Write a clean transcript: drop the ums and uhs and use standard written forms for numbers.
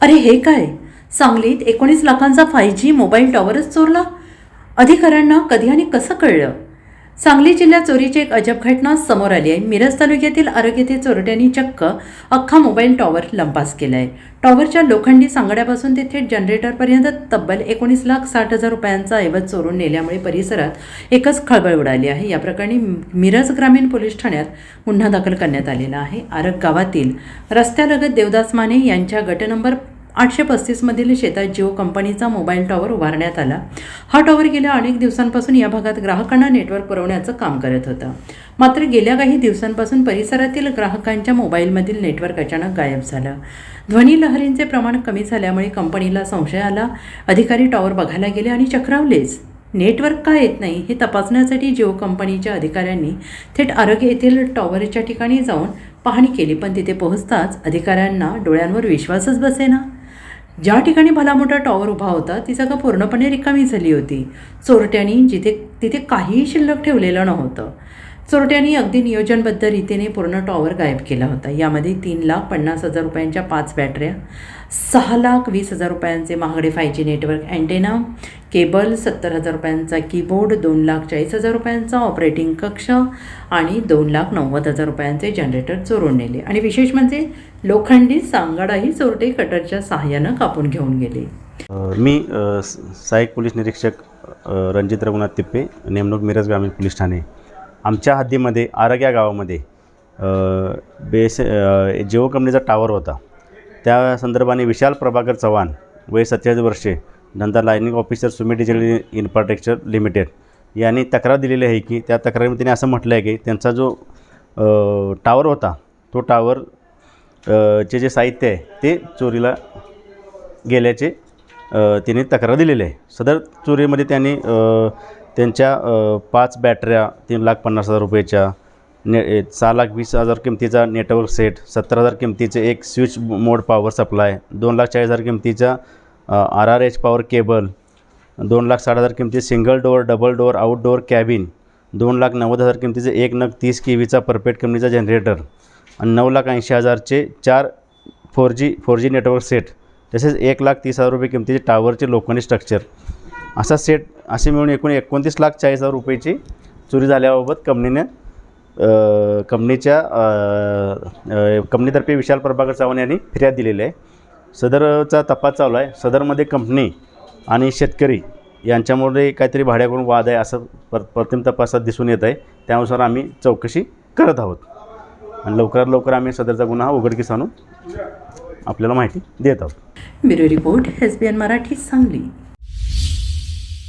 अरे हे काय? सांगलीत 19 लाखांचा 5G मोबाईल टॉवरच चोरला. अधिकाऱ्यांना कधी आणि कसं कळलं? सांगली जिल्ह्यात चोरीची एक अजब घटना समोर आली आहे. मिरज तालुक्यातील आरोग्य येथे चोरट्यांनी चक्क अख्खा मोबाईल टॉवर लंपास केला आहे. टॉवरच्या लोखंडी सांगड्यापासून ते थेट जनरेटरपर्यंत तब्बल 19,60,000 रुपयांचा ऐवज चोरून नेल्यामुळे परिसरात एकच खळबळ उडाली आहे. या प्रकरणी मिरज ग्रामीण पोलीस ठाण्यात गुन्हा दाखल करण्यात आलेला आहे. आरग गावातील रस्त्यालगत देवदास माने यांच्या गट नंबर 835 मधील शेतात जिओ कंपनीचा मोबाईल टॉवर उभारण्यात आला. हा टॉवर गेल्या अनेक दिवसांपासून या भागात ग्राहकांना नेटवर्क पुरवण्याचं काम करत होता. मात्र गेल्या काही दिवसांपासून परिसरातील ग्राहकांच्या मोबाईलमधील नेटवर्क अचानक गायब झालं. ध्वनी लहरींचे प्रमाण कमी झाल्यामुळे कंपनीला संशय आला. अधिकारी टॉवर बघायला गेले आणि चक्रावलेच. नेटवर्क का येत नाही हे तपासण्यासाठी जिओ कंपनीच्या अधिकाऱ्यांनी थेट आरोग्य येथील टॉवरच्या ठिकाणी जाऊन पाहणी केली, पण तिथे पोहोचताच अधिकाऱ्यांना डोळ्यांवर विश्वासच बसेना. ज्या ठिकाणी भला मोठा टॉवर उभा होता ती जागा पूर्णपणे रिकामी झाली होती. चोरट्यांनी तिथे काहीही शिल्लक ठेवलेलं नव्हतं. चोरट्यांनी अगदी नियोजनबद्ध रीतीने पूर्ण टॉवर गायब केला होता. यामध्ये 3,50,000 रुपयांच्या 5 बॅटऱ्या, 6,20,000 रुपयांचे महागडे 5G नेटवर्क अँटेना, केबल, 70,000 रुपयांचा कीबोर्ड, 2,40,000 रुपयांचा ऑपरेटिंग कक्ष आणि 2,90,000 रुपयांचे जनरेटर चोरून नेले. आणि विशेष म्हणजे लोखंडी सांगाडाही चोरटे कटरच्या सहाय्यानं कापून घेऊन गेले. मी सहाय्यक पोलीस निरीक्षक रणजित रघुनाथ तिप्पे, नेमणूक मिरज ग्रामीण पोलीस ठाणे. आमच्या हद्दीमध्ये आरग या गावामध्ये जिओ कंपनीचा टावर होता. त्या संदर्भाने विशाल प्रभाकर चव्हाण, वय 47 वर्षे, धंदा lining officer, Sumi digital infrastructure limited यांनी तक्रार दिलेली आहे की त्या तक्रारीमध्ये त्यांनी असं म्हटलं आहे की त्यांचा जो टावर होता तो टावर चे जे साहित्य आहे ते चोरीला गेल्याचे त्यांनी तक्रार दिलेली आहे. सदर चोरीमध्ये त्यांनी त्यांच्या 5 बॅटऱ्या 3,50,000 रुपयाच्या, 6,20,000 किमतीचा नेटवर्क सेट, 70,000 किमतीचे एक स्विच मोड पॉवर सप्लाय, 2,40,000 किमतीचा RRH पॉवर केबल, 2,60,000 किमतीचे single door, double door, outdoor cabin, 2,90,000 किमतीचे एक नग 30 kVचा परफेक्ट कंपनीचा जनरेटर आणि 9,80,000चे 4 4G नेटवर्क सेट, तसेच 1,30,000 रुपये किमतीचे टॉवरचे लोखंडी स्ट्रक्चर असा सेट असे मिळून एकूण 29,40,000 रुपयाची चोरी झाल्याबाबत कंपनीतर्फे विशाल प्रभाकर चव्हाण यांनी फिर्याद दिलेली आहे. सदरचा तपास चालू आहे. सदरमध्ये कंपनी आणि शेतकरी यांच्यामुळे काहीतरी भाड्याकडून वाद आहे असं प्रथम तपासात दिसून येत आहे. त्यानुसार आम्ही चौकशी करत आहोत आणि लवकरात लवकर आम्ही सदरचा गुन्हा उघडकीस आणून आपल्याला माहिती देत आहोत. Bureau report SBN Marathi, Sangli.